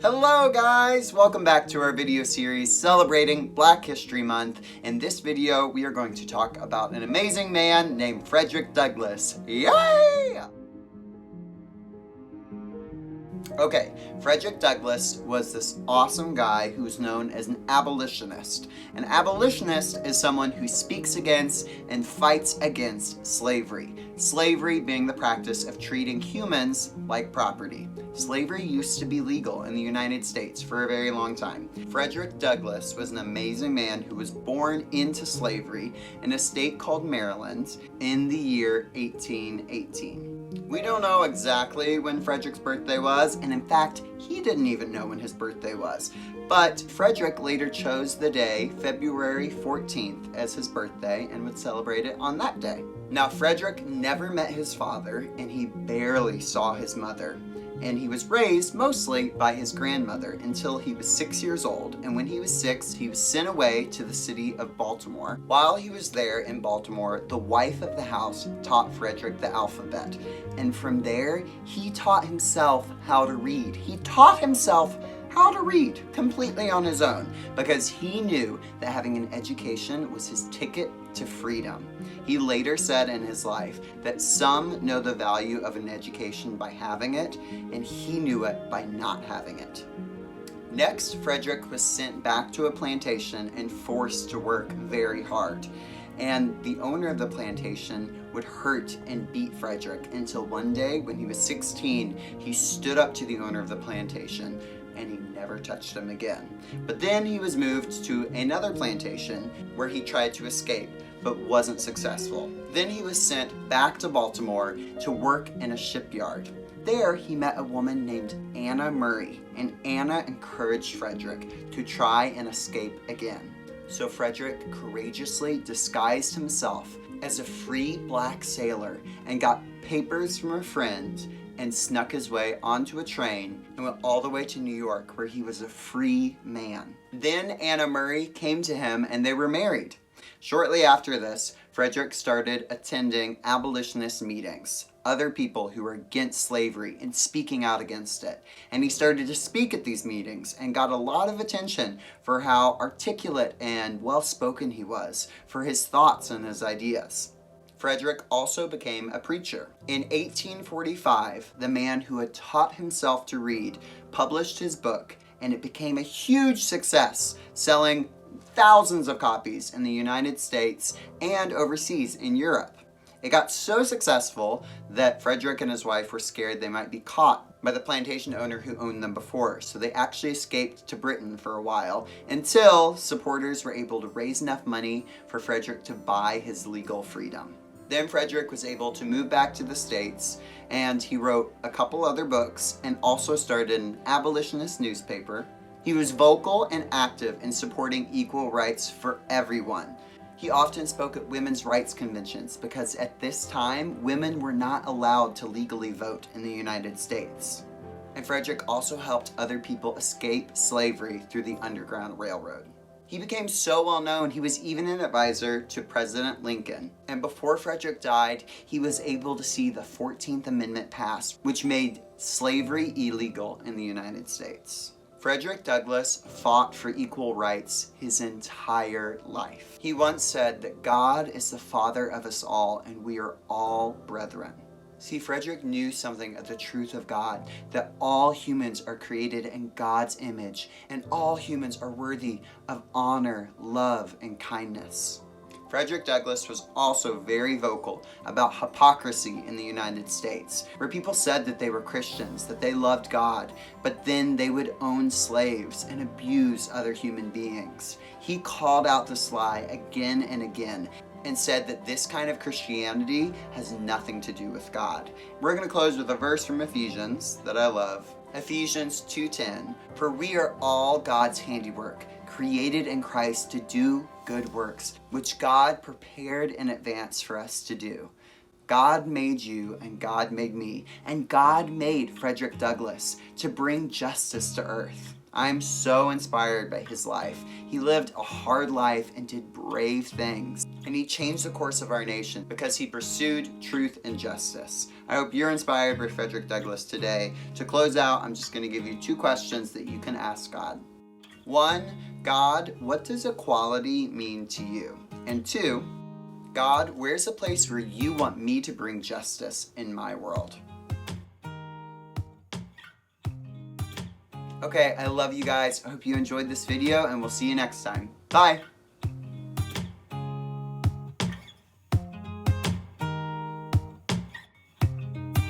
Hello guys! Welcome back to our video series celebrating Black History Month. In this video, we are going to talk about an amazing man named Frederick Douglass. Yay! Okay, Frederick Douglass was this awesome guy who's known as an abolitionist. An abolitionist is someone who speaks against and fights against slavery. Slavery being the practice of treating humans like property. Slavery used to be legal in the United States for a very long time. Frederick Douglass was an amazing man who was born into slavery in a state called Maryland in the year 1818. We don't know exactly when Frederick's birthday was, and in fact, he didn't even know when his birthday was. But Frederick later chose the day, February 14th, as his birthday and would celebrate it on that day. Now, Frederick never met his father, and he barely saw his mother. And he was raised mostly by his grandmother until he was 6 years old. And when he was 6, he was sent away to the city of Baltimore. While he was there in Baltimore, the wife of the house taught Frederick the alphabet. And from there, he taught himself how to read. He taught himself how to read completely on his own because he knew that having an education was his ticket to freedom. He later said in his life that some know the value of an education by having it, and he knew it by not having it. Next, Frederick was sent back to a plantation and forced to work very hard. And the owner of the plantation would hurt and beat Frederick until one day when he was 16, he stood up to the owner of the plantation and he never touched him again. But then he was moved to another plantation where he tried to escape but wasn't successful. Then he was sent back to Baltimore to work in a shipyard. There he met a woman named Anna Murray, and Anna encouraged Frederick to try and escape again. So Frederick courageously disguised himself as a free black sailor and got papers from a friend and snuck his way onto a train and went all the way to New York where he was a free man. Then Anna Murray came to him and they were married. Shortly after this, Frederick started attending abolitionist meetings, other people who were against slavery and speaking out against it. And he started to speak at these meetings and got a lot of attention for how articulate and well-spoken he was, for his thoughts and his ideas. Frederick also became a preacher. In 1845, the man who had taught himself to read published his book, and it became a huge success, selling thousands of copies in the United States and overseas in Europe. It got so successful that Frederick and his wife were scared they might be caught by the plantation owner who owned them before, so they actually escaped to Britain for a while until supporters were able to raise enough money for Frederick to buy his legal freedom. Then Frederick was able to move back to the States, and he wrote a couple other books and also started an abolitionist newspaper. He was vocal and active in supporting equal rights for everyone. He often spoke at women's rights conventions because at this time, women were not allowed to legally vote in the United States. And Frederick also helped other people escape slavery through the Underground Railroad. He became so well known, he was even an advisor to President Lincoln. And before Frederick died, he was able to see the 14th Amendment passed, which made slavery illegal in the United States. Frederick Douglass fought for equal rights his entire life. He once said that God is the Father of us all and we are all brethren. See, Frederick knew something of the truth of God, that all humans are created in God's image and all humans are worthy of honor, love, and kindness. Frederick Douglass was also very vocal about hypocrisy in the United States, where people said that they were Christians, that they loved God, but then they would own slaves and abuse other human beings. He called out this lie again and again and said that this kind of Christianity has nothing to do with God. We're going to close with a verse from Ephesians that I love. Ephesians 2:10, "For we are all God's handiwork, created in Christ to do good works, which God prepared in advance for us to do." God made you and God made me, and God made Frederick Douglass to bring justice to earth. I'm so inspired by his life. He lived a hard life and did brave things. And he changed the course of our nation because he pursued truth and justice. I hope you're inspired by Frederick Douglass today. To close out, I'm just going to give you 2 questions that you can ask God. 1, God, what does equality mean to you? And 2, God, where's a place where you want me to bring justice in my world? Okay, I love you guys. I hope you enjoyed this video, and we'll see you next time. Bye!